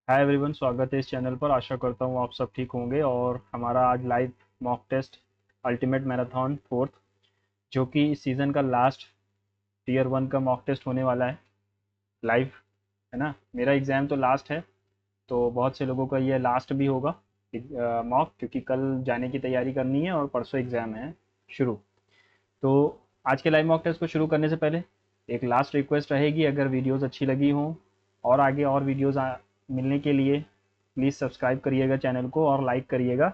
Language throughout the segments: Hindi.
हाय एवरीवन, स्वागत है इस चैनल पर। आशा करता हूँ आप सब ठीक होंगे। और हमारा आज live mock test ultimate marathon fourth, जो कि इस सीज़न का लास्ट टीयर वन का मॉक टेस्ट होने वाला है लाइव, है ना। मेरा एग्ज़ाम तो लास्ट है, तो बहुत से लोगों का ये लास्ट भी होगा मॉक, क्योंकि कल जाने की तैयारी करनी है और परसों एग्ज़ाम है शुरू। तो आज के लाइव मॉक टेस्ट को शुरू करने से पहले एक लास्ट रिक्वेस्ट रहेगी, अगर वीडियोस अच्छी लगी हों और आगे और वीडियोस मिलने के लिए प्लीज़ सब्सक्राइब करिएगा चैनल को और लाइक करिएगा,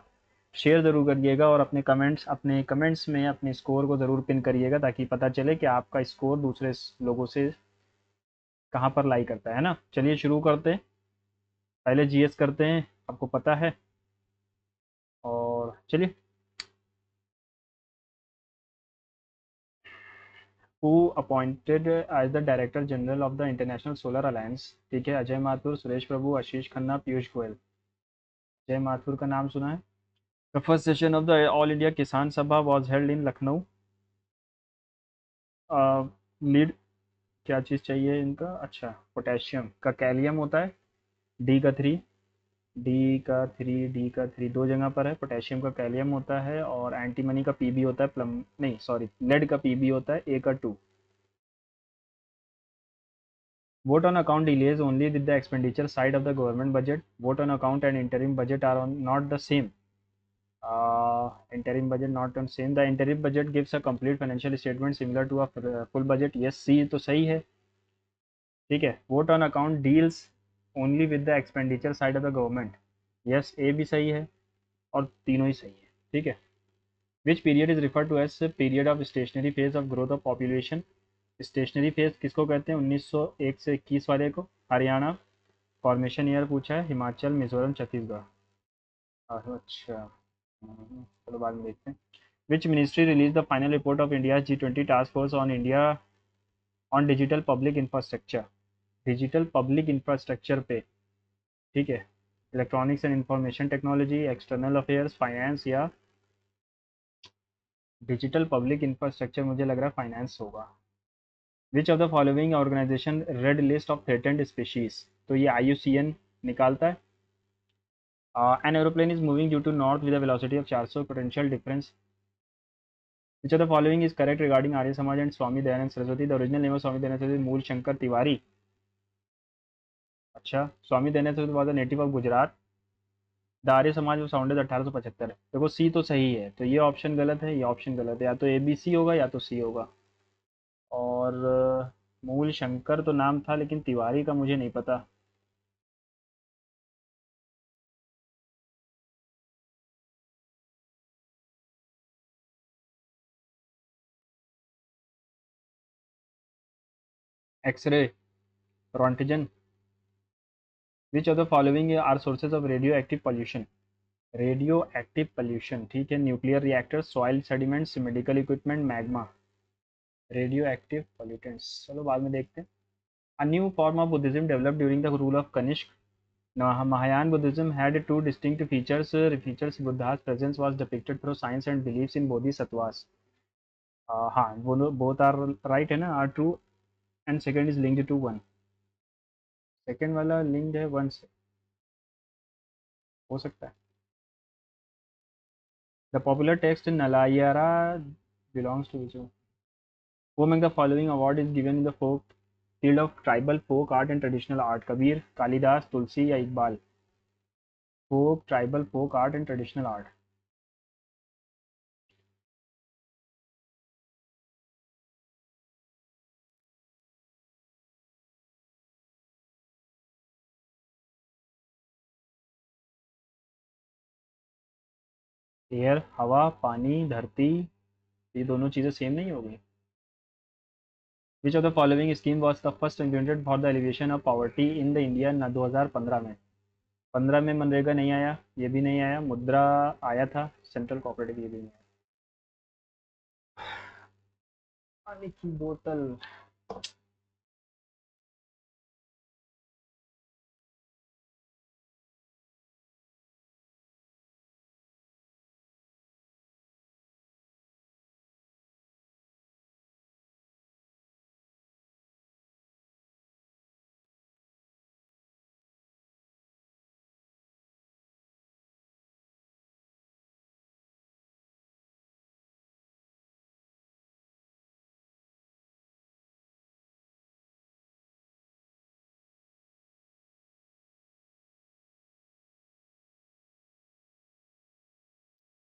शेयर ज़रूर करिएगा और अपने कमेंट्स में अपने स्कोर को ज़रूर पिन करिएगा, ताकि पता चले कि आपका स्कोर दूसरे लोगों से कहाँ पर लाई करता है ना। चलिए शुरू करते हैं। पहले जीएस करते हैं, आपको पता है। और चलिए, who appointed as the director general of the international solar alliance. ठीक है, अजय माथुर, सुरेश प्रभु, आशीष खन्ना, पीयूष गोयल। अजय माथुर का नाम सुना है। The first session of the all India किसान सभा was held in Lucknow. Lead क्या चीज़ चाहिए इनका? अच्छा, पोटेशियम का कैलियम होता है। डी का थ्री, डी का थ्री दो जगह पर है। पोटेशियम का कैलियम होता है और एंटीमनी का पीबी होता है। प्लम नहीं, सॉरी, लेड का पीबी होता है। ए का to. Vote on account delays only with the expenditure side of the government budget. Vote on account and interim budget are not the same. Interim budget not on same. The interim budget gives a complete financial statement similar to a full budget. Yes, C तो सही है। ठीक है। Vote on account deals only with the expenditure side of the government. Yes, A भी सही है और तीनों ही सही है। ठीक है। Which period is referred to as period of stationary phase of growth of population? Stationary phase किसको कहते हैं? 1901 से 21 वाले को। हरियाणा। फॉर्मेशन ईयर पूछा है, हिमाचल, मिजोरम, छत्तीसगढ़। अच्छा, चलो बाद में देखते हैं। Which ministry release the final report of India G20 task force on India on digital public infrastructure. Digital public infrastructure पे। ठीक है। Electronics and information technology, external affairs, finance या डिजिटल पब्लिक इंफ्रास्ट्रक्चर। मुझे लग रहा है फाइनेंस होगा। Which of the following organisation red list of threatened species. तो ये IUCN निकालता है। An aeroplane is moving due to north with velocity of 400 potential difference. Which of the following is correct regarding Arya Samaj and Swami Dayanand Saraswati. The original name of Swami Dayanand Saraswati Mool Shankar Tiwari. अच्छा, Swami Dayanand Saraswati was the native of Gujarat. The Arya Samaj was founded 1875 है। देखो सी तो सही है, तो ये ऑप्शन गलत है, ये ऑप्शन गलत है। या तो ABC होगा या तो सी होगा। और मूल शंकर तो नाम था, लेकिन तिवारी का मुझे नहीं पता। X ray, Roentgen. Which of the following are sources of radio active pollution. Radio active pollution, ठीक है। Nuclear reactor, soil sediments, medical equipment, magma. Radio active pollutants, चलो बाद में देखते हैं। A new form of Buddhism developed during the rule of Kanishk. Now, Mahayan Buddhism had two distinct features. Features Buddha's presence was depicted through science and beliefs in bodhisattvas. हाँ, both are right है ना, are true, and second is linked to one. Second वाला लिंक्ड है वन से, हो सकता है। The popular text Nalayara belongs to which one? Who among the following award is given in the folk field of tribal folk art and traditional art? Kabir, Kalidas, Tulsi या Iqbal. Folk, tribal folk art and traditional art. Air, हवा, पानी, धरती, ये दोनों चीज़ें सेम नहीं हो गई। विच of the following scheme was the first implemented for the elevation of poverty in the India न 2015 में। 15 में मनरेगा नहीं आया, ये भी नहीं आया। मुद्रा आया था, सेंट्रल कोऑपरेटिव ये भी नहीं आया। पानी की बोतल।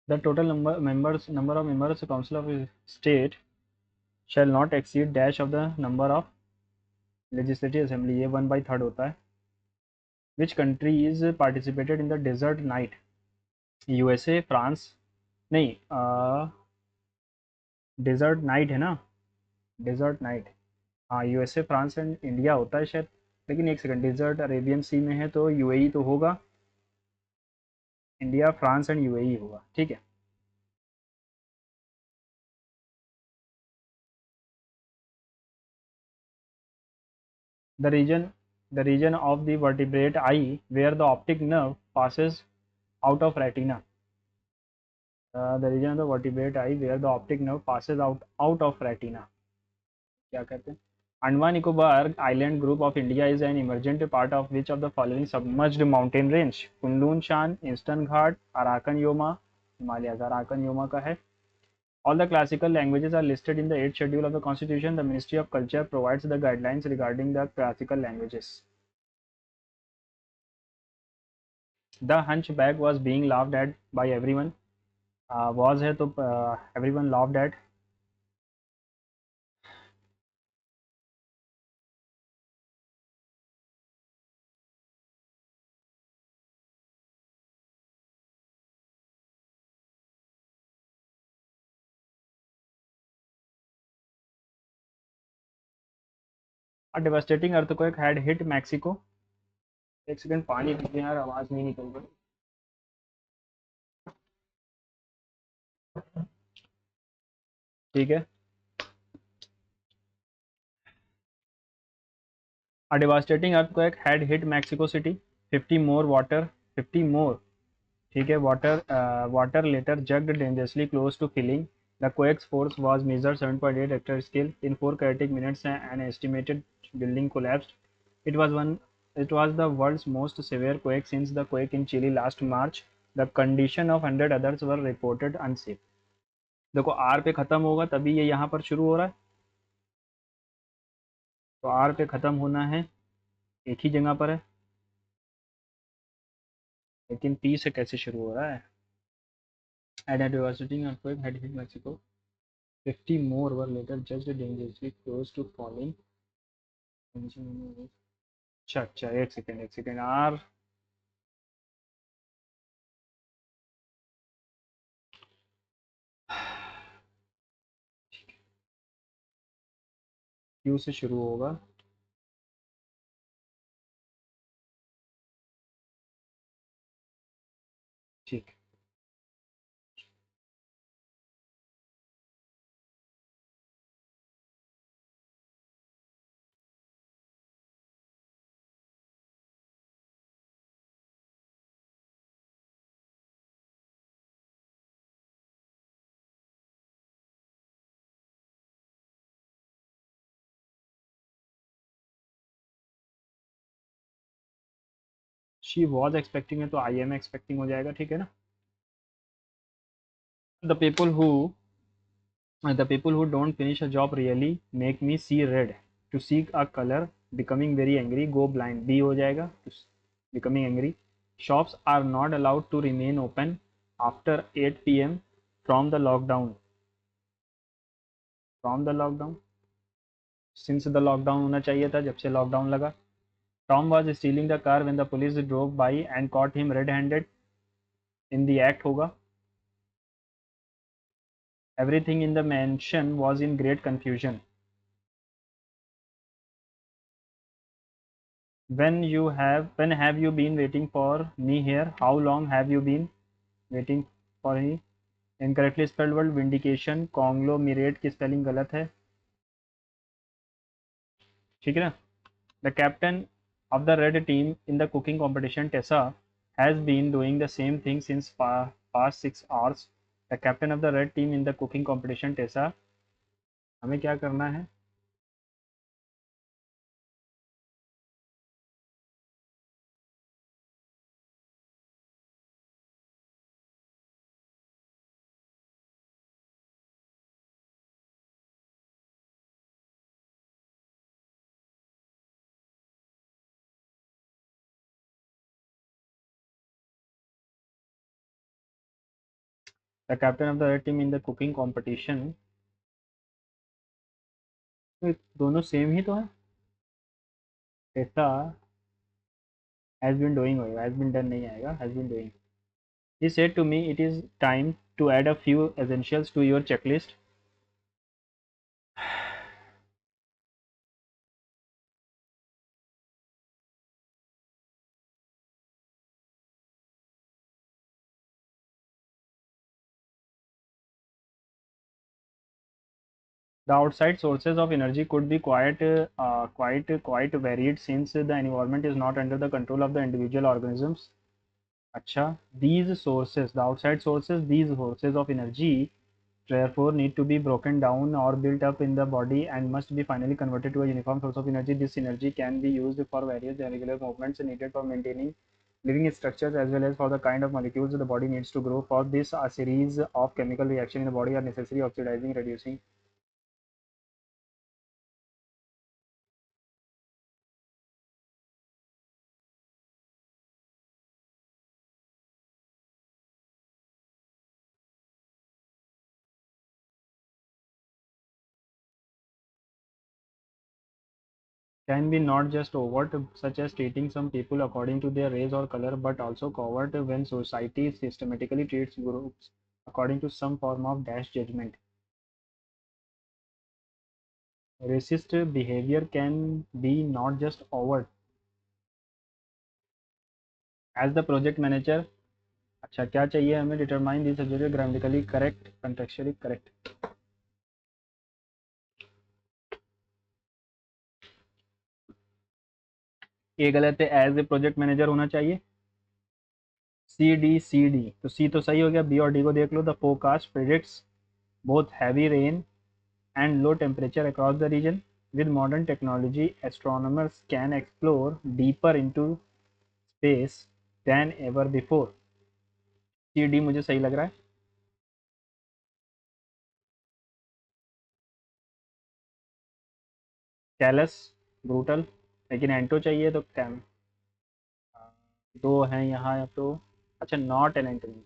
The total number of members of Council of State shall not exceed dash of the number of legislative assembly, ये 1/3 होता है. Which country is participated in the desert night? USA, France, नहीं, डेजर्ट नाइट है ना, डेजर्ट नाइट. हाँ, यूएसए, फ्रांस एंड इंडिया होता है शायद. लेकिन एक सेकंड, डेजर्ट अरेबियन सी में है तो यूएई तो होगा. इंडिया, फ्रांस एंड यूएई होगा. ठीक है. The region the region of the vertebrate eye where the optic nerve passes out of retina. The region of the vertebrate eye where the optic nerve passes out of retina. क्या कहते हैं? Andaman Nicobar Island Group of India is an emergent part of which of the following submerged mountain range? Kunlun Shan, Eastern Ghat, Arakan Yoma, Himalayas. Arakan Yoma का है. All the classical languages are listed in the 8th schedule of the Constitution. The Ministry of Culture provides the guidelines regarding the classical languages. The Hunchback was being laughed at by everyone. Was है तो everyone laughed at. A devastating earthquake had hit Mexico. एक सेकंड पानी पीते हैं यार, आवाज नहीं निकल रही. ठीक है. A devastating earthquake had hit Mexico City. 50 more water, 50 more. ठीक है. Water later jugged dangerously close to filling. The quake's force was measured 7.8 Richter scale. In 4 chaotic minutes, an estimated building collapsed. It was one. It was the world's most severe quake since the quake in Chile last March. The condition of 100 others were reported unsafe. देखो आर पे खत्म होगा तभी ये यहाँ पर शुरू हो रहा है. तो आर पे खत्म होना है, एक ही जगह पर है, लेकिन पी से कैसे शुरू हो रहा है. At a devastating earthquake had hit Mexico. 50 more were later judged dangerously close to falling. अच्छा अच्छा, एक सेकेंड आर. क्यू से शुरू होगा. ठीक. शी वॉज एक्सपेक्टिंग है तो आई एम एक्सपेक्टिंग हो जाएगा. ठीक है ना. The people who don't finish a job really make me see red. To seek a color, becoming very angry, go blind. B हो जाएगा. Becoming angry. Shops are not allowed to remain open after 8 p.m. from the lockdown. Since the lockdown होना चाहिए था, जब से लॉकडाउन लगा. Tom was stealing the car when the police drove by and caught him red-handed. In the act होगा. Everything in the mansion was in great confusion. When have you been waiting for me here? How long have you been waiting for me? Incorrectly spelled word vindication. Conglomerate की स्पेलिंग गलत है. ठीक है ना. The captain of the red team in the cooking competition, Tessa, has been doing the same thing since past 6 hours. The captain of the red team in the cooking competition, Tessa, हमें क्या करना है? The captain of the red team in the cooking competition. तो दोनों सेम ही तो है। ऐसा हैज़ बीन डूइंग होगा, हैज़ बीन डन नहीं आएगा, has been doing. He said to me it is time to add a few essentials to your checklist. The outside sources of energy could be quite varied since the environment is not under the control of the individual organisms. अच्छा, these sources, the outside sources, these sources of energy, therefore need to be broken down or built up in the body and must be finally converted to a uniform source of energy. This energy can be used for various regular movements needed for maintaining living structures as well as for the kind of molecules the body needs to grow. For this, a series of chemical reactions in the body are necessary: oxidizing, reducing. Can be not just overt, such as treating some people according to their race or color, but also covert when society systematically treats groups according to some form of dash judgment. Racist behavior can be not just overt. As the project manager, अच्छा क्या चाहिए हमें? Determine the subject grammatically correct, contextually correct. ये गलत है, एज ए प्रोजेक्ट मैनेजर होना चाहिए। सी डी, तो सी तो सही हो गया, बी और डी को देख लो। The forecast predicts both heavy rain and low temperature across the region. With modern technology, astronomers can explore deeper into space than ever before. C D मुझे सही लग रहा है। कैलस, ब्रूटल, लेकिन एंटो चाहिए तो कैम। दो हैं यहाँ तो। अच्छा, नॉट एन एंटोनी।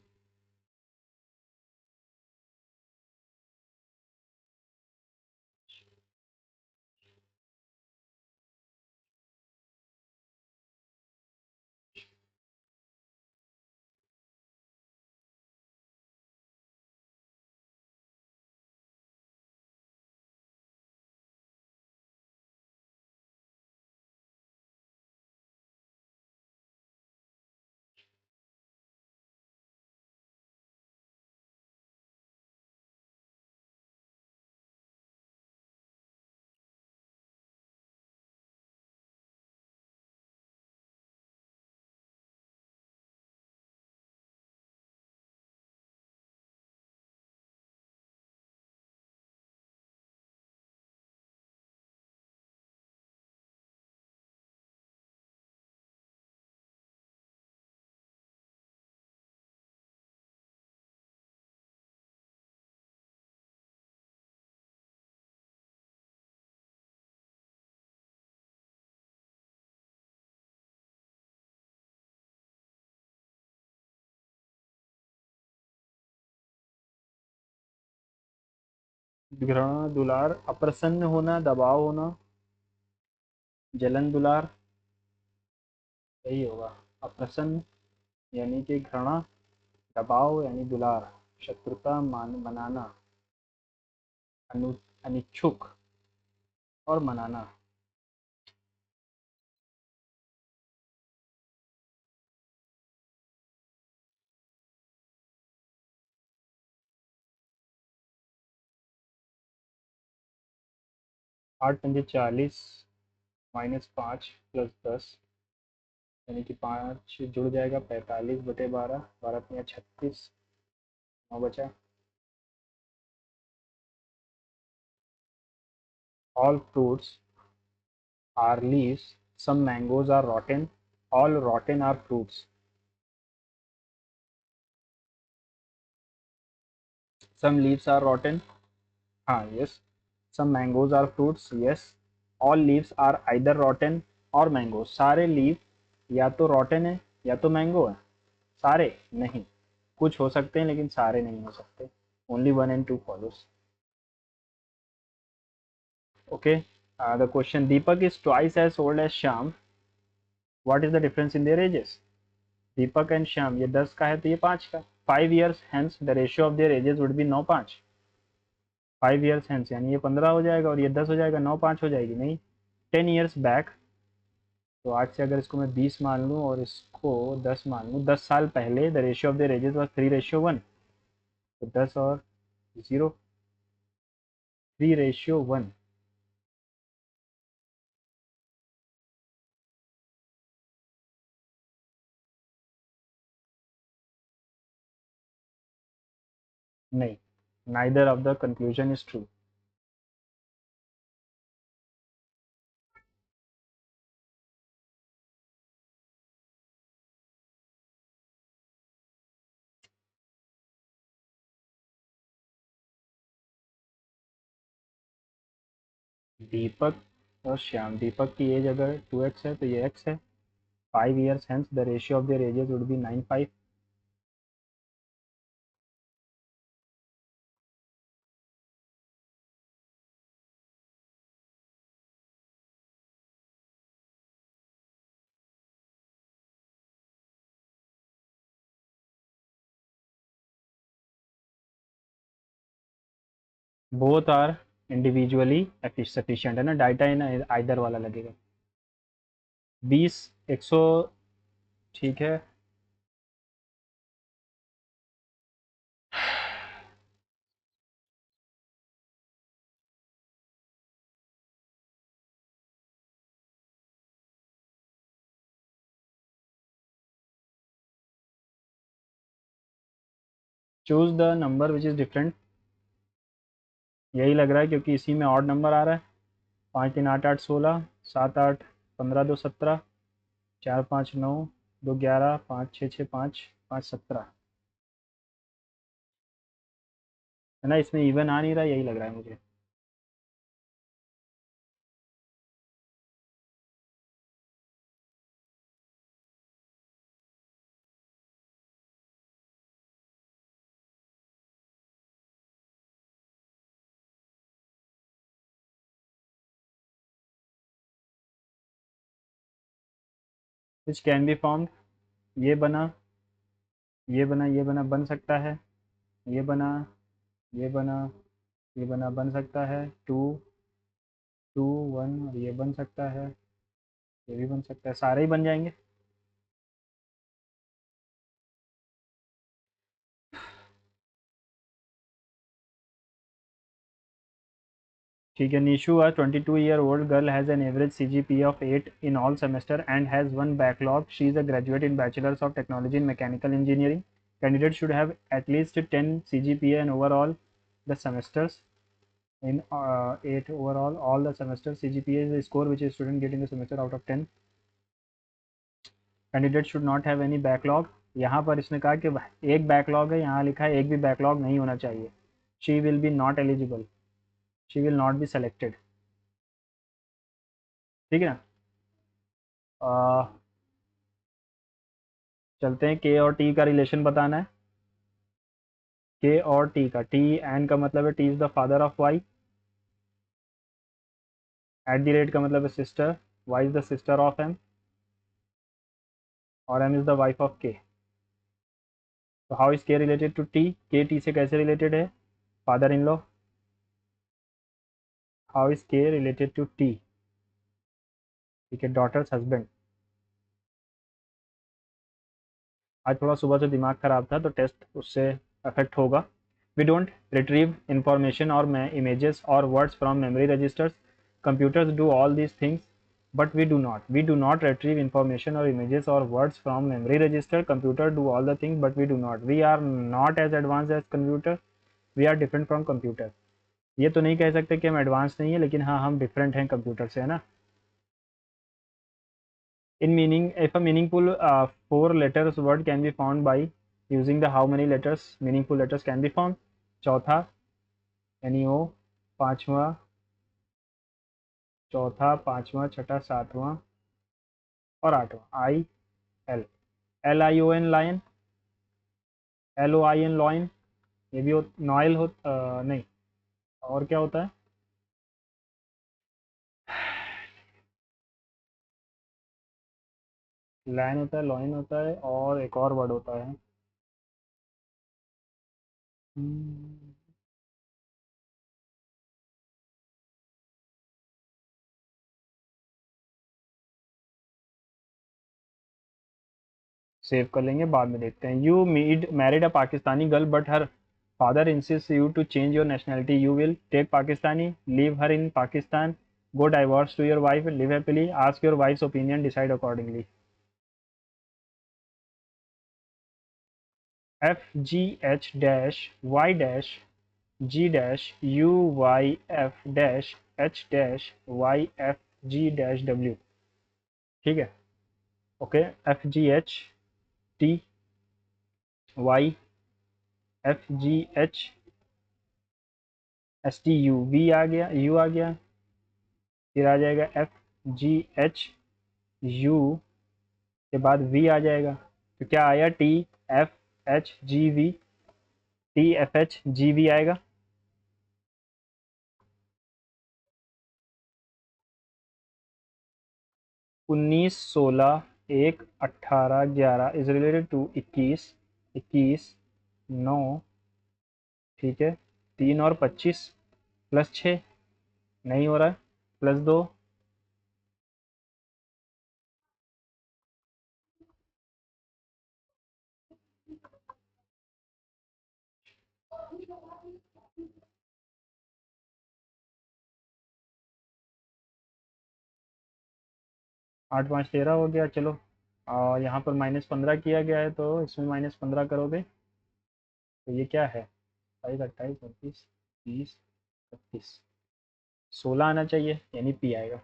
'घृणा', 'दुलार', 'अप्रसन्न होना', 'दबाव होना', 'जलन', 'दुलार'। यही होगा। अप्रसन्न यानी कि घृणा, दबाव यानी दुलार, शत्रुता मान बनाना, अनु अनिच्छुक और मनाना। 8×5 = 40, -5 + 10 यानी कि 5 जुड़ जाएगा, 45/12, 12×5 = 36, 9 बचा। All fruits are leaves, some mangoes are rotten, all rotten are fruits. Some leaves are rotten, हाँ yes. Some mangoes are fruits, yes. All leaves are either rotten or mangoes. सारे लीव या तो rotten है या तो मैंगो है। सारे नहीं, कुछ हो सकते हैं लेकिन सारे नहीं हो सकते. Only 1 and 2 follows. Okay. The question: Deepak is twice as old as Shyam. What is the difference in their ages? Deepak and Shyam, ये 10 का है तो ये 5 का. 5 years hence the ratio of their ages would be 9:5. 5 years hence यानी ये 15 हो जाएगा और ये 10 हो जाएगा. 9:5 हो जाएगी नहीं. 10 years back. तो आज से अगर इसको मैं 20 मान लूँ और इसको 10 मान लूँ, 10 साल पहले the ratio of the ages was 3:1. तो 10 और 0, 3:1. नहीं, neither of the conclusion is true. दीपक और श्याम, दीपक की एज अगर 2x है तो ये x है. 5 years hence the ratio of their ages would be 9:5. Both are individually sufficient है ना. डाटा इन आइदर वाला लगेगा. 20, 100. ठीक है. Choose the number which is different. यही लग रहा है क्योंकि इसी में ऑड नंबर आ रहा है. 5 3 8 8 16, 7 8 15 2 17, 4 5 9, 2 11, 5 6 6 5 5 17 है ना. इसमें इवन आ नहीं रहा, यही लग रहा है मुझे. Which can be formed. ये बना, ये बना, ये बना, बन सकता है. ये बना, ये बना, ये बना, बन सकता है. 2 2 1 और ये बन सकता है. ये भी बन सकता है. सारे ही बन जाएंगे. ठीक है. Nishu, a 22-year-old girl has an average CGPA of 8 in all semester and has one backlog. She is a graduate in Bachelor's of Technology in Mechanical Engineering. Candidate should have at least 10 CGPA and overall the semesters. In 8 overall, all the semesters, CGPA is the score which a student get in the semester out of 10. Candidate should not have any backlog. यहाँ पर इसने कहा कि एक बैकलॉग है, यहाँ लिखा है एक भी बैकलॉग नहीं होना चाहिए. She will be not eligible. She will not be selected. ठीक है ना. चलते हैं. के और टी का रिलेशन बताना है. के और टी का, टी एन का मतलब है T is the father of Y. At the rate का मतलब है sister. Y is the sister of M और M is the wife of K. तो how is K related to T. K T से कैसे रिलेटेड है. Father in law. How is K related to T. ठीक है. Daughter's husband. आज थोड़ा सुबह से दिमाग खराब था तो टेस्ट उससे अफेक्ट होगा. वी डोंट रिट्रीव इंफॉर्मेशन और इमेजेस और words from memory registers. Computers do all these things but we do not retrieve information or images or words from memory register. Computer do all the things but we are not as advanced as computer. We are different from computer. ये तो नहीं कह सकते कि हम एडवांस नहीं है, लेकिन हाँ हम डिफरेंट हैं कंप्यूटर से, है ना. In meaning, if a meaningful 4 letters word can be found by using the how many letters meaningful letters can be found. चौथा NEO, पांचवा, चौथा, पांचवा, छठा, सातवां और आठवां. IL. LION lion. LOIN loin, ये भी नॉइल हो नहीं, और क्या होता है? लैन होता है, लॉइन होता है, और एक और वर्ड होता है। हम्म, सेव कर लेंगे, बाद में देखते हैं। You made married a Pakistani girl but her father insist you to change your nationality, you will take Pakistani, leave her in Pakistan, go divorce to your wife, live happily, ask your wife's opinion, decide accordingly. FGH-Y-F-G-U-Y-F-H-Y-F-G-W। ठीक है, ओके। FGH-T-Y-F-G-H-S-T-U, वी आ गया, यू आ गया, फिर आ जाएगा F-G-H-U के बाद वी आ जाएगा, तो क्या आया? T-F-H-G-V, T-F-H-G-V आएगा। 19, 16, 1, 18, 11 इज रिलेटेड टू 21, 21, 9, ठीक है, 3 और 25 +6 नहीं हो रहा है, +2, 8, 5, 13 हो गया। चलो, और यहाँ पर -15 किया गया है, तो इसमें -15 करोगे तो ये क्या है? 22, 28, 29, 30, 31, 16 आना चाहिए, यानी पी आएगा।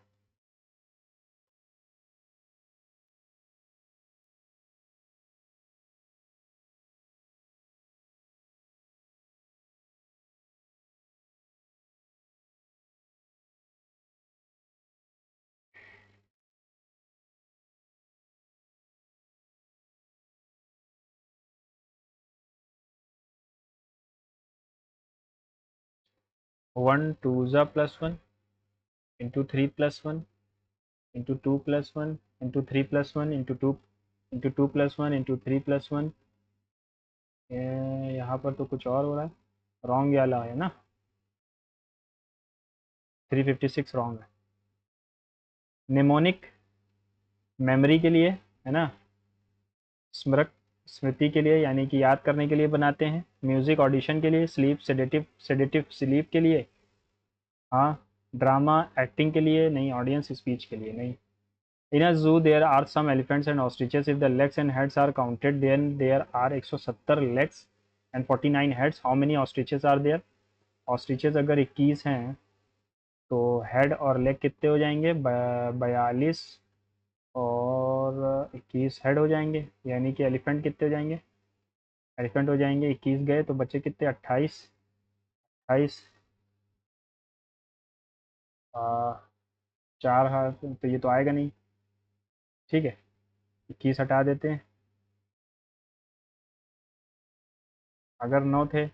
1 2 + 1 × 3 + 1 × 2 + 1 × 3 + 1 × 2 × 2 + 1 × 3 + 1। यहाँ पर तो कुछ और हो रहा है, रॉन्ग वाला है ना, 356 रॉन्ग है। निमोनिक मेमोरी के लिए है ना, स्मृत स्मृति के लिए, यानी कि याद करने के लिए बनाते हैं। म्यूजिक ऑडिशन के लिए, स्लीप सेडेटिव सेडेटिव स्लीप के लिए, हाँ। ड्रामा एक्टिंग के लिए नहीं, ऑडियंस स्पीच के लिए नहीं। In a zoo there are some elephants and ostriches, if the legs and heads are counted then there are 170 legs and 49 heads, how many ostriches are there? Ostriches अगर 21 हैं तो हेड और लेग कितने हो जाएंगे? 42, और 21 हेड हो जाएंगे, यानी कि एलिफेंट कितने हो जाएंगे? एलिफेंट हो जाएंगे 21 गए तो बचे कितने? 28, 28, 4 हाथ, तो ये तो आएगा नहीं। ठीक है, 21 हटा देते हैं। अगर 9 थे,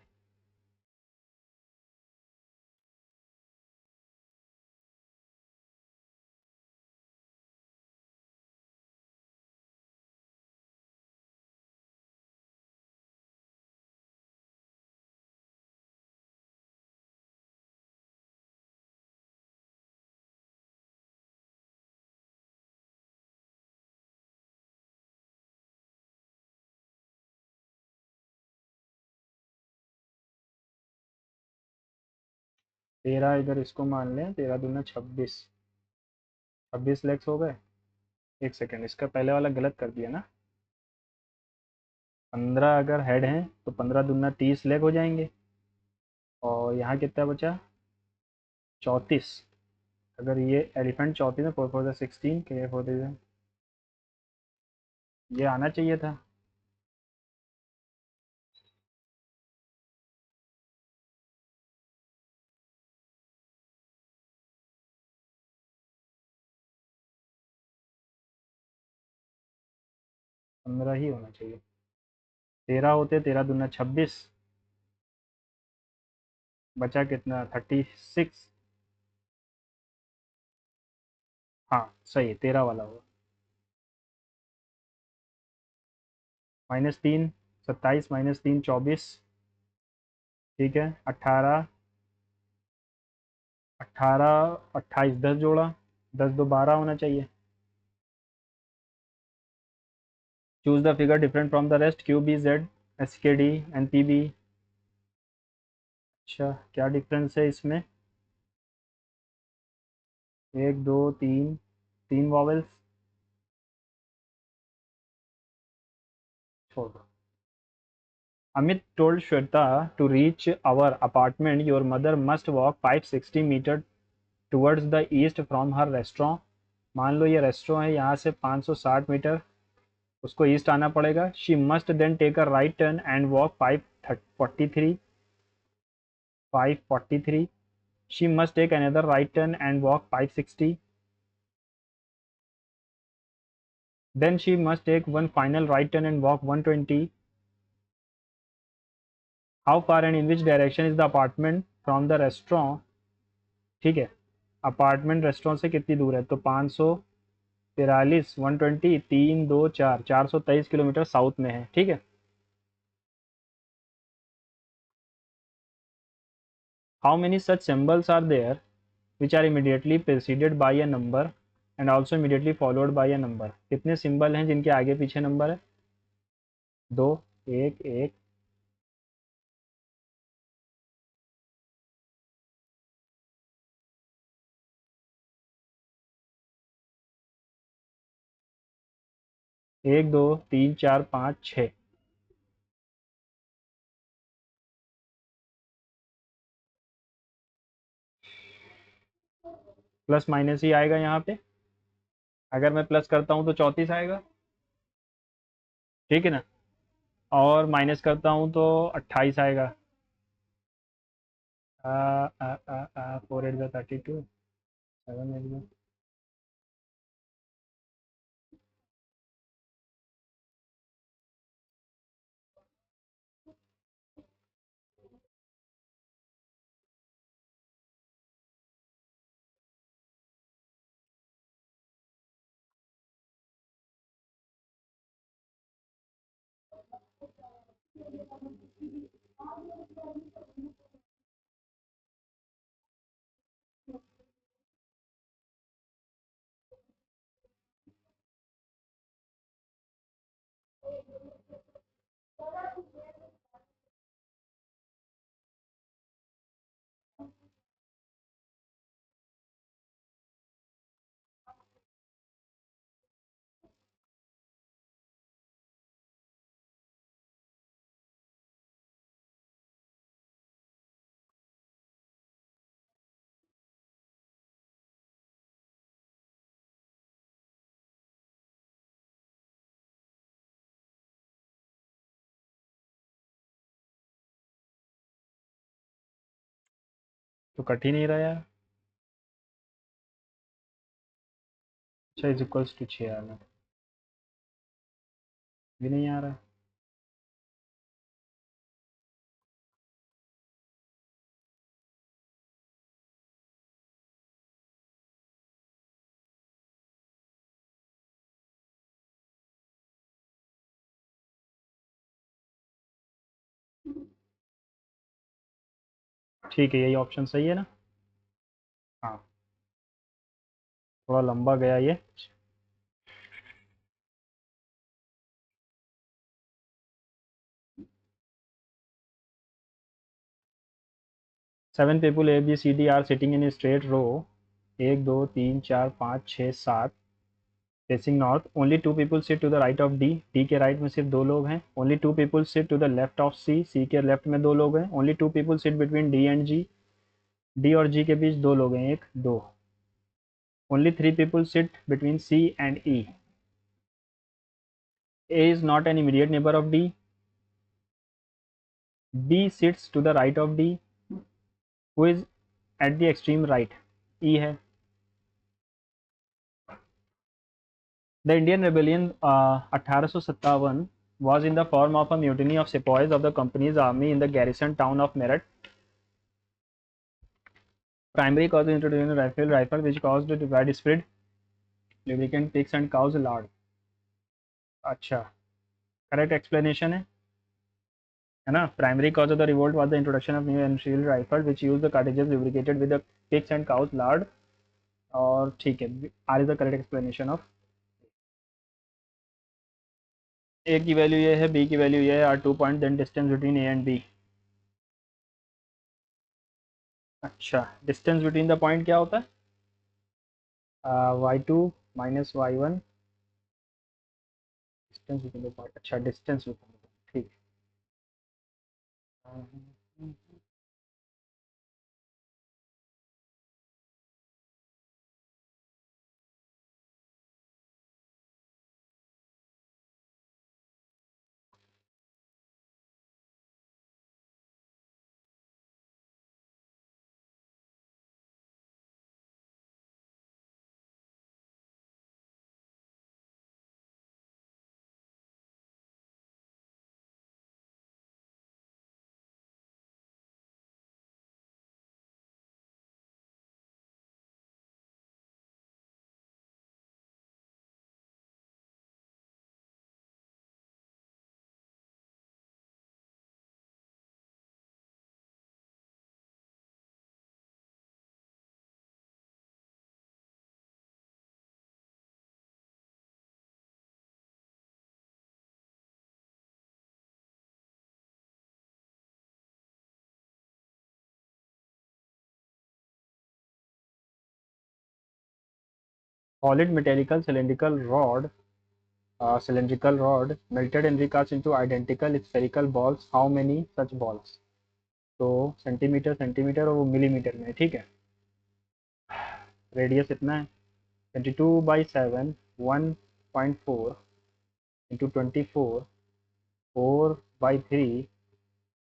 13 इधर इसको मान लें, 13 दूना 26, 26 लेग्स हो गए। एक सेकेंड, इसका पहले वाला गलत कर दिया ना। 15 अगर हेड हैं तो 15 दूना 30 लेग हो जाएंगे, और यहाँ कितना बचा? 34। अगर ये एलिफेंट 34 में, 4 4 16, के 4 ये आना चाहिए था। पंद्रह ही होना चाहिए, 13 होते, 13 दूना 26, बचा कितना 36। हाँ सही है, 13 वाला होगा। -3, 27 -3 24। ठीक है, 18, 18 28, 10 जोड़ा, 10 दो 12 होना चाहिए। Choose the figure different from the rest, Q B Z S K D N P B. अच्छा, क्या डिफरेंस है इसमें? एक दो तीन, तीन वॉवेल्स, छोड़ दो। Amit told Shweta to reach our apartment. Your mother must walk 560 metre towards the east from her restaurant. मान लो ये रेस्टोरेंट है, यहाँ से 560 मीटर उसको ईस्ट आना पड़ेगा। She must then take a right turn and walk 543। She must take another right turn and walk 560। Then she must take one final right turn and walk 120। How far and in which direction is the apartment from the restaurant. ठीक है, अपार्टमेंट रेस्टोरेंट से कितनी दूर है? तो 543, 120, 3 2 4, 423 किलोमीटर साउथ में है। ठीक है, how many such symbols are there which are immediately preceded by a number and also immediately followed by a number. कितने सिंबल हैं जिनके आगे पीछे नंबर है? दो, एक एक। एक दो तीन चार पाँच छः। प्लस माइनस ही आएगा यहाँ पे। अगर मैं प्लस करता हूँ तो 34 आएगा। ठीक है ना, और माइनस करता हूँ तो 28 आएगा। 4 8 32, 7 8। तो कट ही नहीं रहा यार। अच्छा, इज इक्वल्स टू 6 आ रहा है, भी नहीं आ रहा है। ठीक है, यही ऑप्शन सही है ना? हाँ, थोड़ा लंबा गया ये। 7 people A B C D are sitting in straight row. एक दो तीन चार पाँच छः सात, facing north. Only 2 people sit to the right of D. D के राइट में सिर्फ दो लोग हैं। Only 2 people sit to the left of C. C के लेफ्ट में दो लोग हैं। Only 2 people sit between D and G. D और जी के बीच दो लोग हैं, एक दो। Only 3 people sit between C and E. A is not an immediate neighbour of D. B sits to the right of D. Who is at the extreme right? E है। The Indian rebellion 1857 was in the form of a mutiny of sepoys of the company's army in the garrison town of Meerut. Primary cause of introducing rifle which caused widespread lubricant pigs and cows lard. अच्छा, करेक्ट एक्सप्लेनेशन है ना. Primary cause of the revolt was the introduction of new Enfield rifle which use the cartridges lubricated with the pigs and cows lard. और ठीक है, R is the correct explanation of. A की वैल्यू ये है, बी की वैल्यू ये है, R 2 point, then distance between A and B. अच्छा, डिस्टेंस बिटवीन द पॉइंट क्या होता है? y2 minus y1 distance between the point. अच्छा, डिस्टेंस बिटवीन द पॉइंट, ठीक है. Solid metallical cylindrical rod melted and recast into identical spherical balls. How many such balls? तो सेंटीमीटर सेंटीमीटर और वो मिलीमीटर में, ठीक है. रेडियस इतना है, 22/7 1.4 इंटू 24 4/3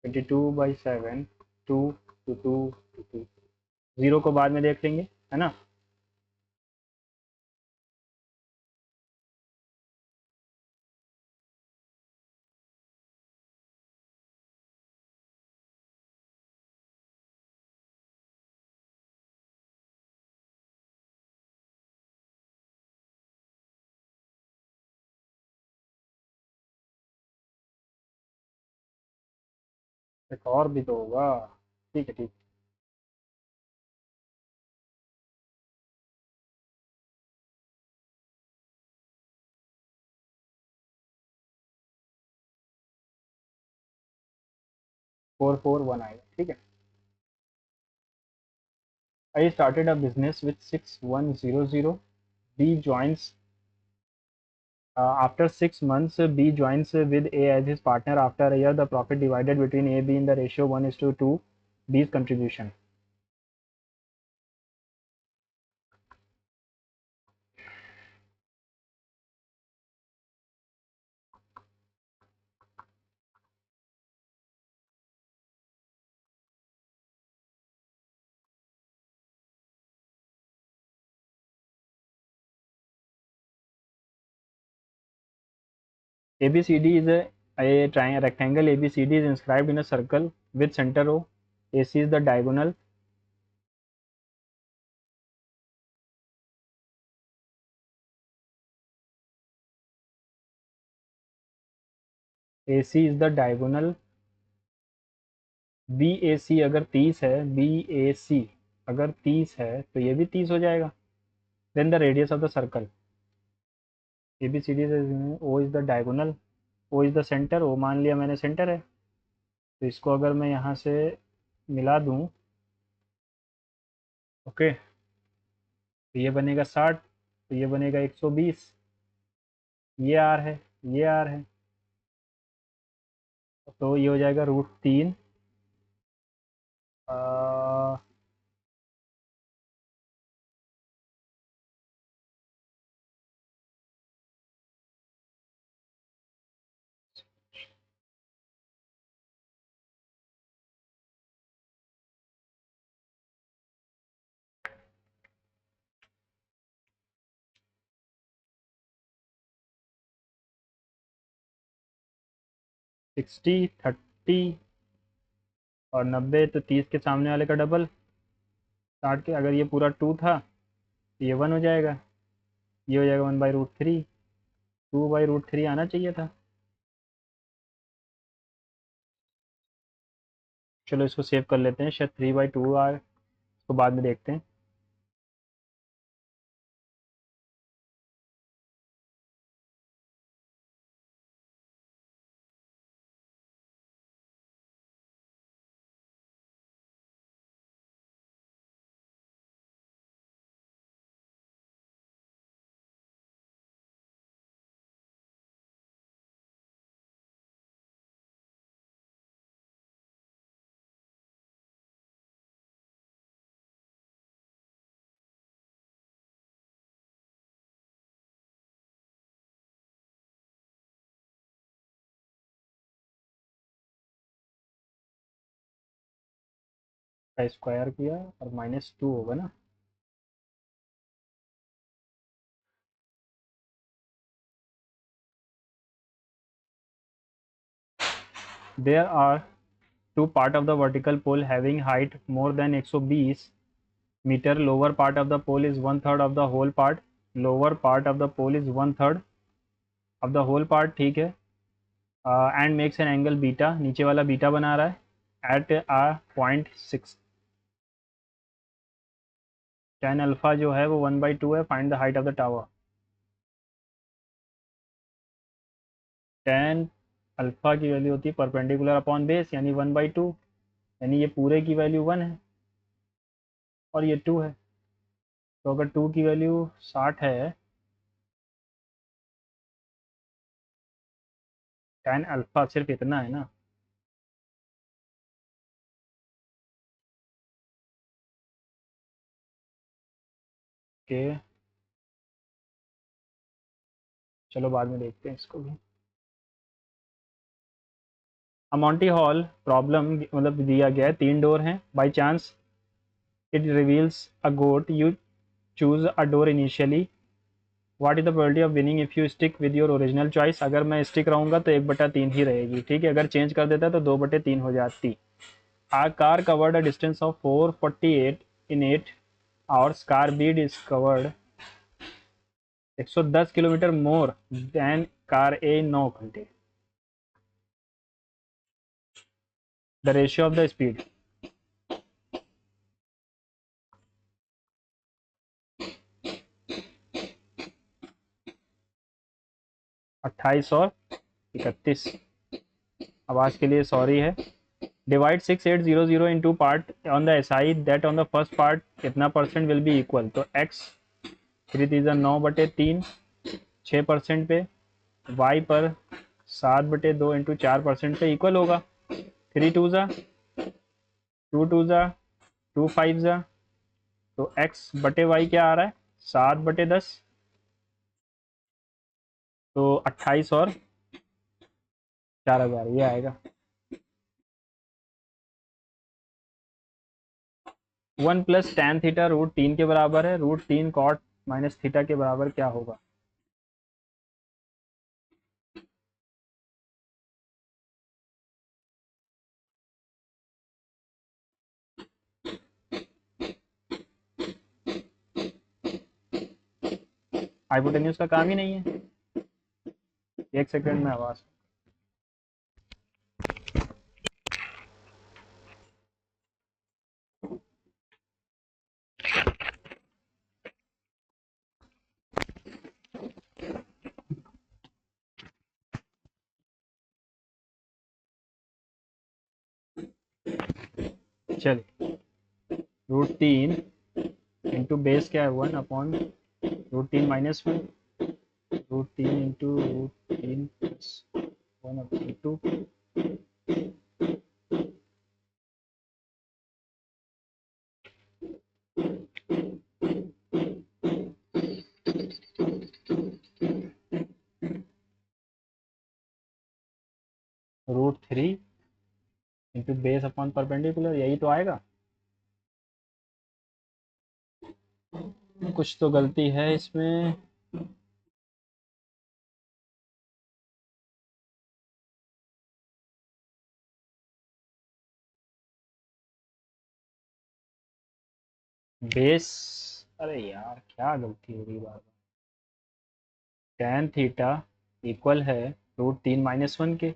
22/7 2 टू 2 टू 2. जीरो को बाद में देख लेंगे, है ना. एक और भी तो होगा, ठीक है ठीक. 441 आएगा, ठीक है. I started a business with 6100. B joins after 6 months. B joins with A as his partner. After a year, the profit divided between A, B in the ratio 1:2. B's contribution. ABCD is a rectangle. ABCD is inscribed in a circle with center O. AC is the diagonal. AC is the diagonal. BAC अगर 30 है, BAC अगर 30 है तो ये भी 30 हो जाएगा. Then the radius of the circle. ABCD is O is the diagonal. O is the centre. O मान लिया मैंने सेंटर है, तो इसको अगर मैं यहाँ से मिला दूँ, ओके, तो ये बनेगा 60, तो ये बनेगा 120. ये आर है, ये आर है, तो ये हो जाएगा √3. 60, 30 और 90, तो 30 के सामने वाले का डबल 60 के। अगर ये पूरा 2 था तो ये 1 हो जाएगा, ये हो जाएगा 1/√3। 2/√3 आना चाहिए था। चलो इसको सेव कर लेते हैं, शायद 3/2 आए, तो बाद में देखते हैं। का स्क्वायर किया और -2 होगा ना। There are two part of the vertical pole having height more than 120 metre. Lower part of the pole is 1/3 of the whole part. Lower part of the pole is 1/3 of the whole part, ठीक है। And makes an angle beta, नीचे वाला बीटा बना रहा है एट आ .6। tan अल्फा जो है वो 1/2 है। Find the height of the tower. tan alpha की वैल्यू होती है परपेंडिकुलर अपॉन बेस, यानी 1/2, यानी ये पूरे की वैल्यू 1 है और ये 2 है। तो अगर 2 की वैल्यू 60 है, tan अल्फा सिर्फ इतना है ना। कि चलो बाद में देखते हैं इसको भी। अमॉन्टी हॉल प्रॉब्लम मतलब दिया गया है, 3 डोर हैं। By chance it reveals a goat, you choose a door initially. What is the probability of winning if you stick with your original choice. अगर मैं स्टिक रहूंगा तो 1/3 ही रहेगी, ठीक है। अगर चेंज कर देता तो 2/3 हो जाती। R car covered a distance of 448 in 8 hours. Car B is covered 110 kilometre more than car A 9 घंटे। The ratio of the speed. 28 और 31। आवाज़ के लिए सॉरी है। Divide 6800 into part on the SI that on the first part कितना परसेंट विल बी इक्वल। तो एक्स 3 9/3 6% पे, वाई पर 7/2 इंटू 4% पे इक्वल होगा। 3 2 2 2 2 5। तो एक्स बटे वाई क्या आ रहा है 7/10। तो 28 और 4000 ये आएगा। 1 + tan θ √3 के बराबर है। √3 cot -θ के बराबर क्या होगा। हाइपोटेन्यूज का काम ही नहीं है। एक सेकंड में आवाज। चलिए, √3 इंटू बेस क्या है 1/, √3 -1, √3 into √3 + 1/2। √3 into base upon perpendicular, यही तो आएगा। कुछ तो गलती है इसमें। बेस, अरे यार क्या गलती हो रही बार। टेन थीटा इक्वल है √3 - 1 के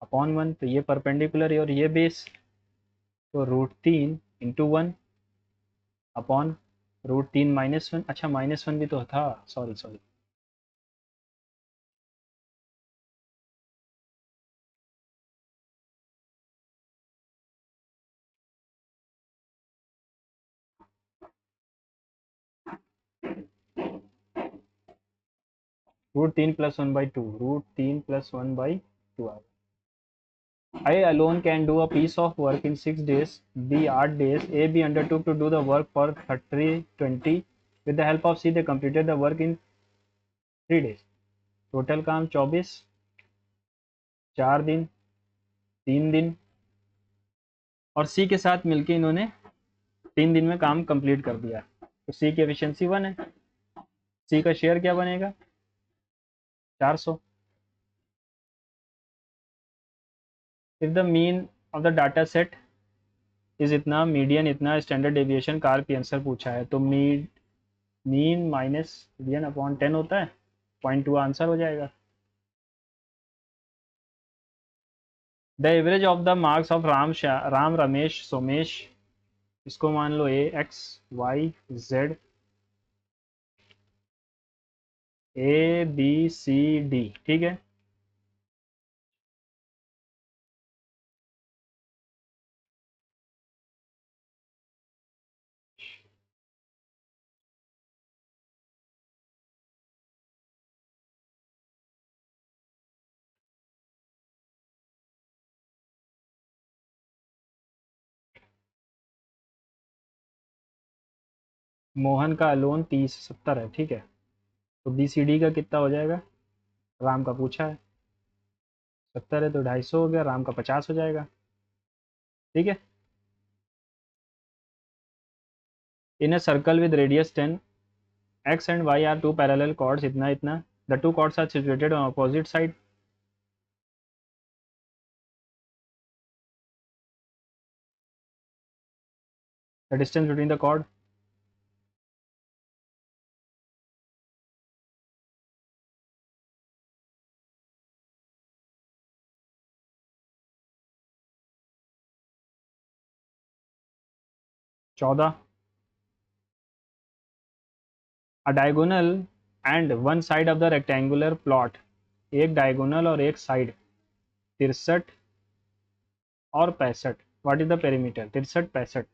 अपॉन 1, तो ये परपेंडिकुलर है और ये बेस, तो √3 × 1 अपॉन √3 - 1, अच्छा -1 भी तो था, sorry sorry. √3 + 1/2, √3 + 1/2 I alone can do a piece of work in 6 days. B 8 days. A B undertook to do the work for 30 20. With the help of C, they completed the work in 3 days. Total काम 24, 4 दिन, 3 दिन, और सी के साथ मिलके इन्होंने 3 दिन में काम कंप्लीट कर दिया, तो सी की एफिशिएंसी 1 है। सी का शेयर क्या बनेगा? 400। If the mean of the data set is इतना, मीडियन इतना, standard deviation car P answer पूछा है, तो मीन माइनस मीडियन अपॉन 10 होता है, 0.2 आंसर हो जाएगा। The average of the marks of Ram Ramesh Somesh, इसको मान लो A X Y Z, A B C D, ठीक है। मोहन का लोन 30 70 है, ठीक है, तो बी सी डी का कितना हो जाएगा? राम का पूछा है, 70 है तो 250 हो गया, राम का 50 हो जाएगा, ठीक है। In a circle with radius 10, x and y are two parallel chords, इतना इतना, the two chords are situated on opposite side, the distance between the chord, 14। A diagonal and one side of the rectangular plot, एक डायगोनल और एक साइड, 63 और 65, व्हाट इज द पेरीमीटर? 63 65,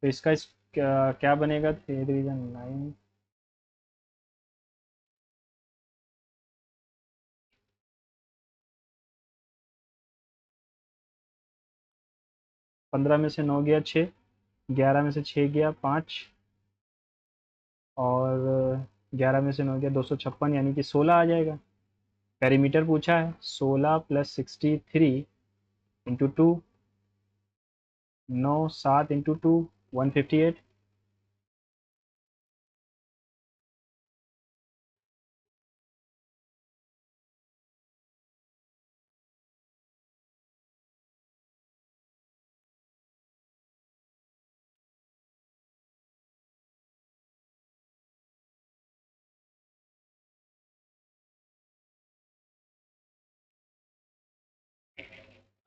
तो इसका क्या बनेगा? 3 × 9, 15 में से 9 गया 6, 11 में से 6 गया 5, और 11 में से 9 गया 256, यानी कि 16 आ जाएगा। पेरीमीटर पूछा है, 16 + 63 × 2, 9 7 × 2, 158।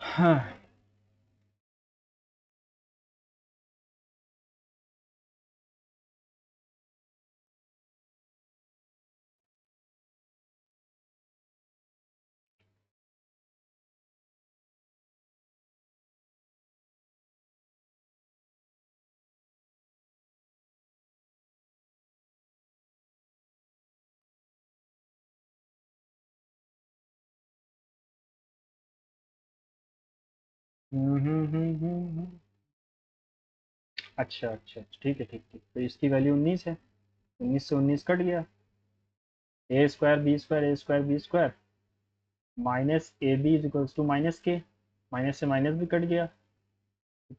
हाँ। अच्छा अच्छा अच्छा, ठीक है, ठीक ठीक, तो इसकी वैल्यू 19 है, 19 से 19 कट गया, a² b² minus A B is equals to minus K, माइनस से माइनस भी कट गया,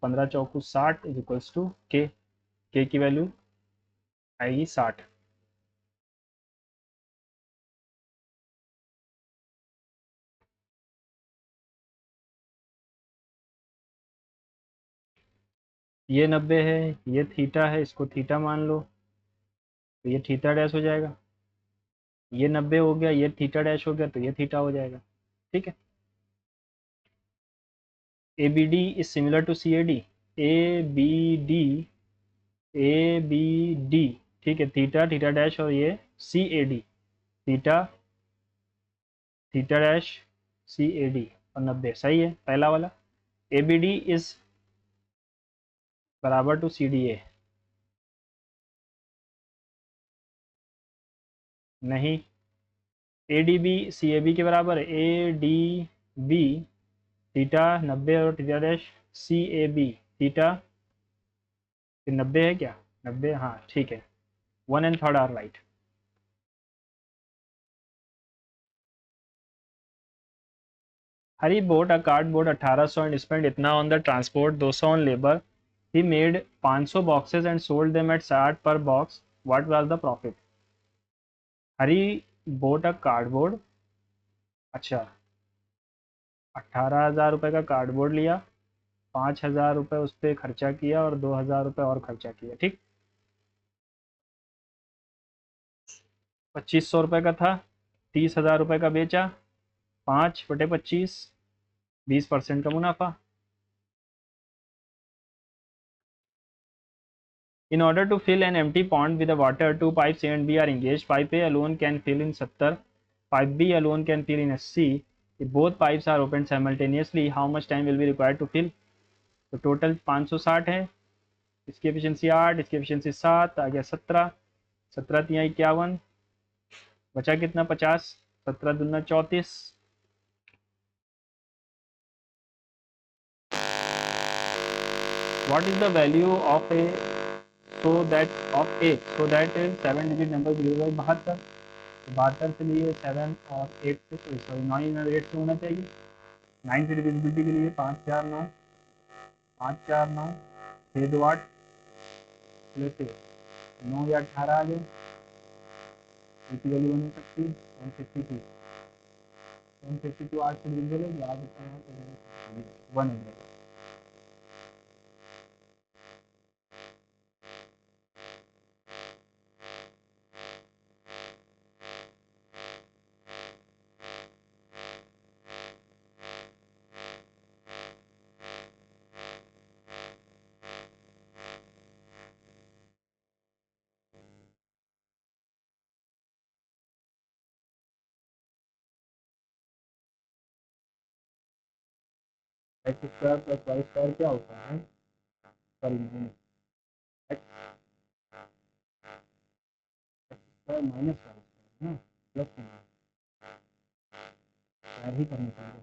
15 चौकू 60 इज इक्वल्स टू के की वैल्यू आएगी 60। ये 90 है, ये थीटा है, इसको थीटा मान लो, तो ये थीटा डैश हो जाएगा। ये 90 हो गया, ये थीटा डैश हो गया, तो ये थीटा हो जाएगा। ठीक है। A B D is similar to C A D. A B D, A B D, ठीक है, थीटा थीटा डैश, और ये C A D, theta theta dash C A D, और 90 सही है पहला वाला। ए बी डी इज बराबर टू सी डी ए। नहीं, A D B C A B के बराबर है। ए डी बी थीटा 90 और theta dash C A B theta, 90 है क्या? 90, हाँ ठीक है। 1 and 3 are right. Hari bought a cardboard 1800 and spent इतना on the transport, 200 on labour. He made 500 boxes and sold them at 60 per box. What was the profit? Hari bought a cardboard, अच्छा, 18,000 रुपये का कार्डबोर्ड लिया, 5,000 रुपये उस पर खर्चा किया, और 2,000 रुपये और खर्चा किया। ठीक, 2,500 रुपये का था, 30,000 रुपये का बेचा, 5/25, 20% का मुनाफा। In order to fill an empty pond with the water, two pipes A and B are engaged. Pipe A alone can fill in 70, pipe B alone can fill in 80. If both pipes are opened simultaneously, how much time will be required to fill? तो टोटल 560 है, इसकी एफिशिएंसी 8, इसकी एफिशिएंसी 7, आ गया 17, 17 तिया 51, बचा कितना? 50, 17 दूना 34। What is the value of a so that 7 digit number will be 72? 72 के लिए 7 और 8 से, सॉरी 9 और 8 से होना चाहिए। 9 की डिविजिबिलिटी के लिए 5 4 9, 5 4 9, 6 2 8, जैसे 9 या 18 आ गए, की वैल्यू बन सकती है 152। 152 8 से डिविजिबल है, याद रखना है, 100। X square plus y square क्या होता है? सॉरी नहीं, x square minus y square ना, प्लस स्क्वायर ही करना चाहिए।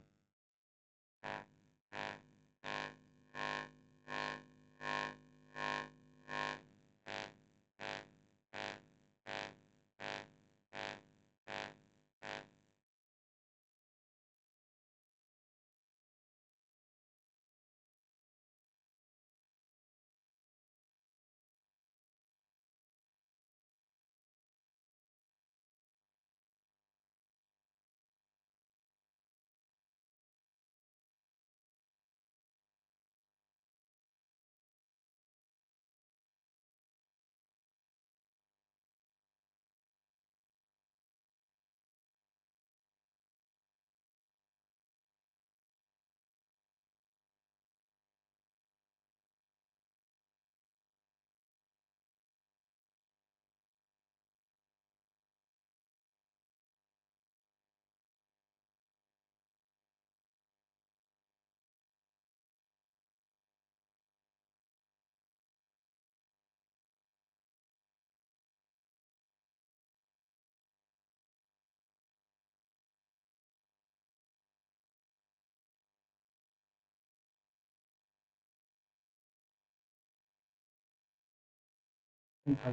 थीटा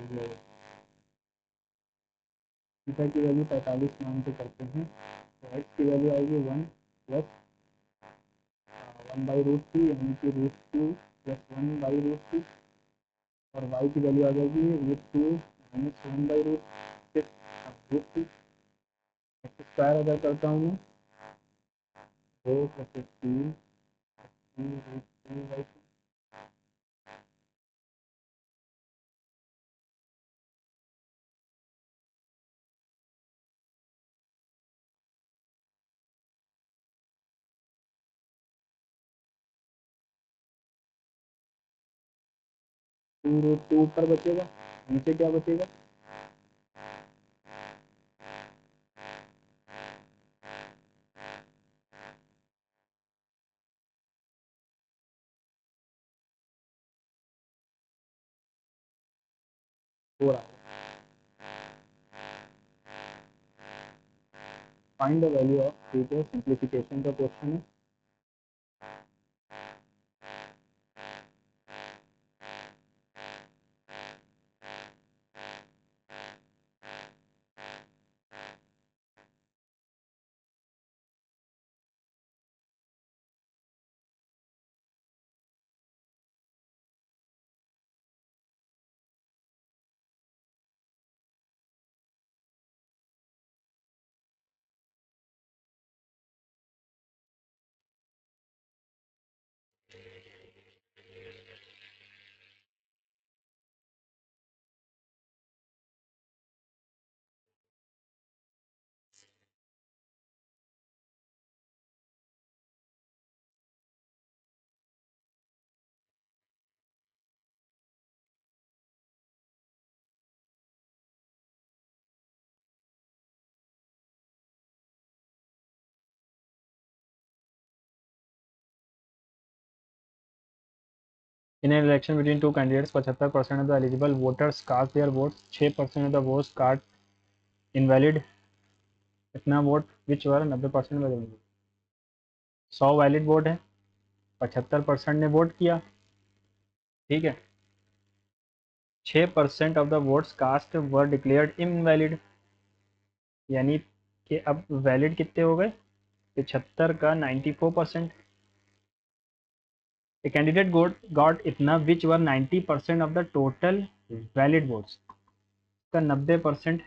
की वैल्यू 45 मान के करते हैं, तो एक्स की वैल्यू आएगी 1 प्लस 1/√2, यानी कि √2 प्लस 1/√2, और वाई की वैल्यू आ जाएगी √2 माइनस 1/√2। एक्स स्क्वायर अगर करता हूँ मैं, 2 प्लस 3 √2/2, 2 ऊपर बचेगा, नीचे क्या बचेगा? हो रहा है। Find the value of theta, simplification का क्वेश्चन है। In an election between two candidates, 75% of the eligible voters cast their votes, 6% of the votes cast invalid. इतना वोट विच वर 90% में देंगे। 100 वैलिड वोट है, 75% ने वोट किया, ठीक है। 6% of the votes cast were declared invalid, यानी कि अब वैलिड कितने हो गए? 75 का 94%। ए कैंडिडेट गॉट इतना विच वर 90% of the total valid votes, का 90%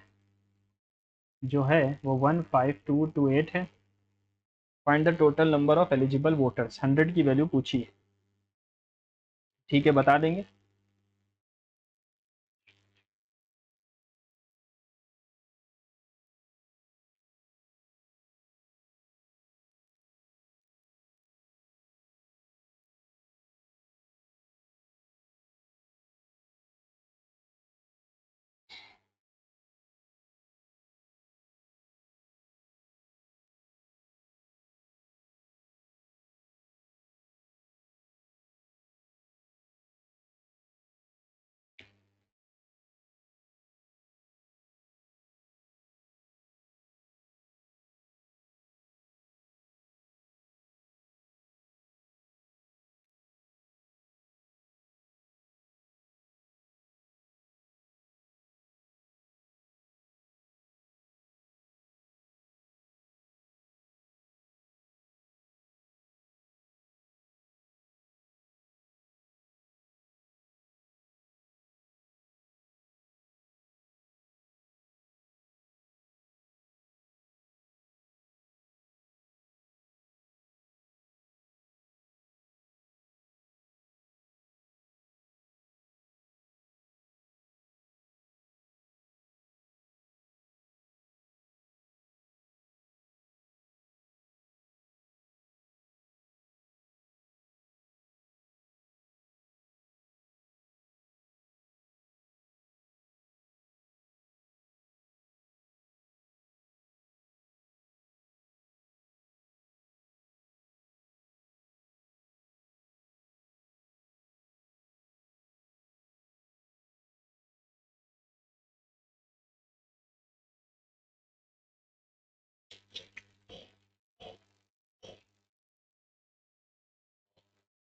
जो है वो 15228 है। Find the total number of eligible voters, 100 की वैल्यू पूछी है, ठीक है, बता देंगे।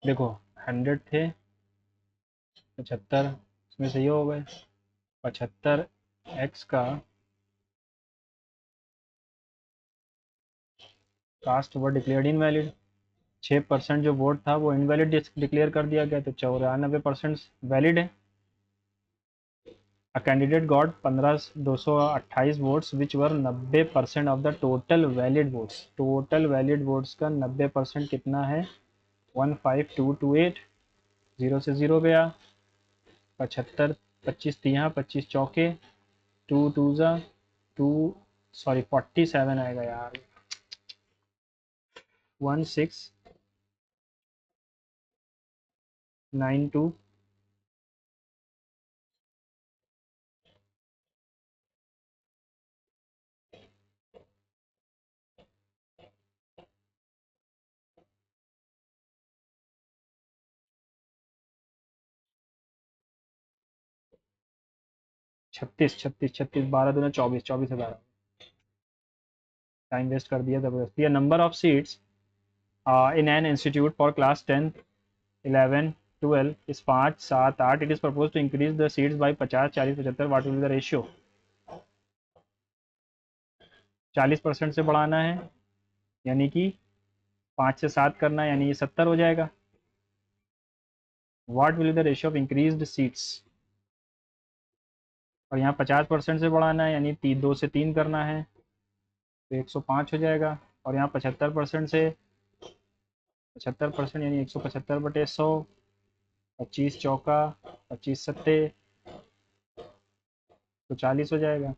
देखो 100 थे, 75 इसमें सही हो गए। 75 एक्स का कास्ट वर डिक्लेयर्ड इनवैलिड, 6% जो वोट था वो इनवैलिड डिक्लेयर कर दिया गया, तो 94% वैलिड है। A candidate got 15,228 votes which were 90% of the total valid votes, total valid votes का 90% कितना है? 15228, 0 से 0 गया, 75 25 तिया 25 चौके, 2 टू ज़ा 2, सॉरी 47 आएगा यार, 1692 36 36 36, 12 दूना 24, 24,000। टाइम वेस्ट कर दिया ज़बरदस्ती। Number of seats in an institute for class 10, 11, 12 is 5, 7, 8। It is propose to increase the seats by 50, 40, 75। What will the ratio? 40% से बढ़ाना है, यानी कि 5 से 7 करना है, यानी ये 70 हो जाएगा। What will the ratio of increased seats? और यहाँ 50% से बढ़ाना है, यानी 2 से 3 करना है, तो 105 हो जाएगा। और यहाँ 75% से, 75% यानी 175/100, 25 चौका, 25 सत्ते, तो 40 हो जाएगा।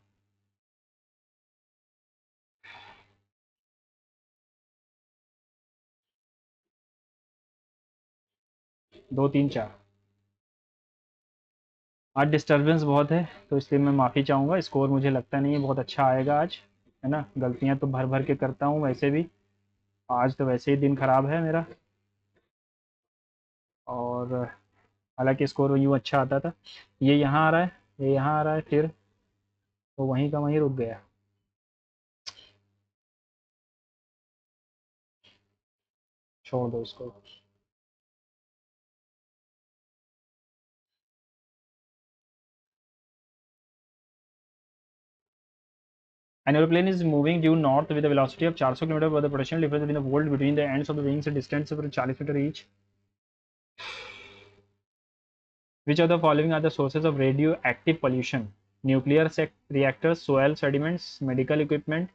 दो तीन चार। आज डिस्टरबेंस बहुत है, तो इसलिए मैं माफ़ी चाहूँगा। स्कोर मुझे लगता नहीं है बहुत अच्छा आएगा आज, है ना। गलतियाँ तो भर भर के करता हूँ वैसे भी, आज तो वैसे ही दिन ख़राब है मेरा। और हालांकि स्कोर यूँ अच्छा आता था। ये यहाँ आ रहा है, ये यहाँ आ रहा है, फिर वो वहीं का वहीं रुक गया। छोड़ दो इसको। An aeroplane is moving due north with a velocity of 400 km, but the potential difference in the volt between the ends of the wings is distance of 40 meter each. Which of the following are the sources of radioactive pollution? Nuclear reactors, soil sediments, medical equipment।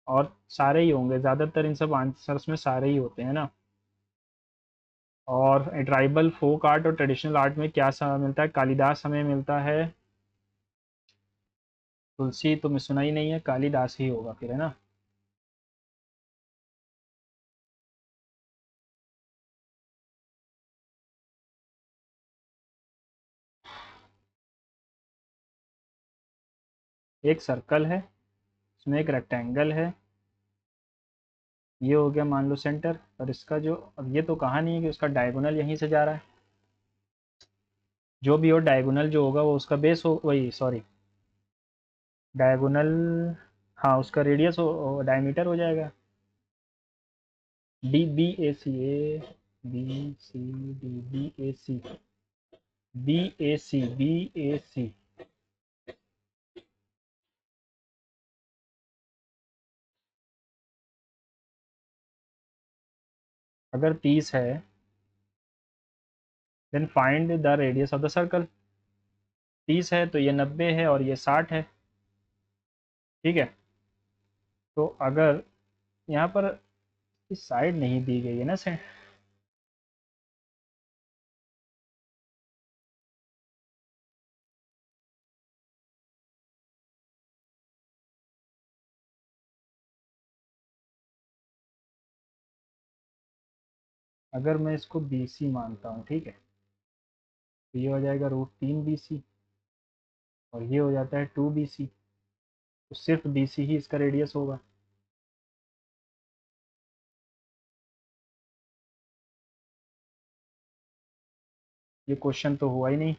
और सारे ही होंगे, ज़्यादातर इन सब आंसर्स में सारे ही होते हैं ना। और ट्राइबल फोक आर्ट और ट्रेडिशनल आर्ट में क्या मिलता है? कालिदास हमें मिलता है। तुलसी तो मैं सुना ही नहीं है, कालिदास ही होगा फिर, है ना। एक सर्कल है, उसमें एक रेक्टेंगल है, ये हो गया मान लो सेंटर। और इसका जो, अब ये तो कहा नहीं है कि उसका डायगोनल यहीं से जा रहा है। जो भी हो डायगोनल जो होगा वो उसका बेस हो, वही सॉरी, डायगोनल, हाँ उसका रेडियस हो, डायमीटर हो जाएगा। D B A C, A B C, D B A C, B A C, B A C. अगर 30 है, then find the radius of the circle. 30 है तो ये 90 है और ये 60 है, ठीक है। तो अगर यहाँ पर इस साइड नहीं दी गई है ना से, अगर मैं इसको बी सी मानता हूँ, ठीक है, तो ये हो जाएगा √3 BC, और ये हो जाता है 2 BC। तो सिर्फ BC ही इसका रेडियस होगा। ये क्वेश्चन तो हुआ ही नहीं।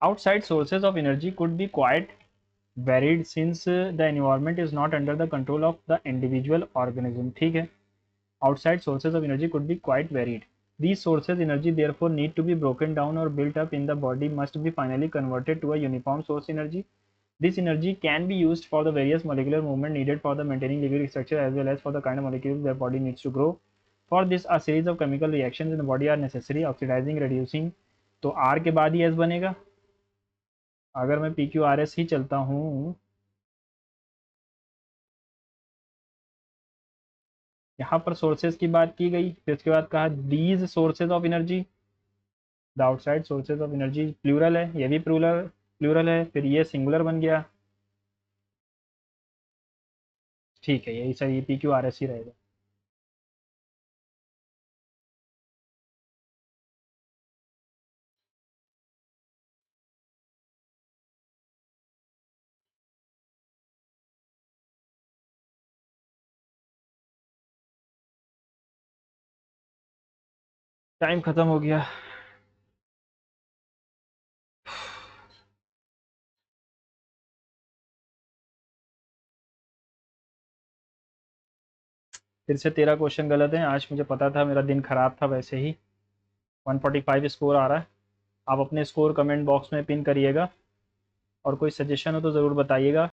Outside sources of energy could be quite varied since the environment is not under the control of the individual organism, ठीक है। outside sources of energy could be quite varied. These sources energy therefore need to be broken down or built up in the body must be finally converted to a uniform source energy. This energy can be used for the various molecular movement needed for the maintaining living structure as well as for the kind of molecules the body needs to grow. For this a series of chemical reactions in the body are necessary, oxidizing, reducing। तो R के बाद ही S बनेगा। अगर मैं PQRS ही चलता हूँ, यहाँ पर सोर्सेज की बात की गई, फिर उसके बाद कहा these sources of energy, the outside sources of energy plural है, ये भी प्लूरल प्लूरल है, फिर ये सिंगुलर बन गया। ठीक है, यही सही, PQRS ही रहेगा। टाइम खत्म हो गया। फिर से 13 क्वेश्चन गलत हैं। आज मुझे पता था, मेरा दिन ख़राब था वैसे ही। 145 स्कोर आ रहा है। आप अपने स्कोर कमेंट बॉक्स में पिन करिएगा और कोई सजेशन हो तो ज़रूर बताइएगा।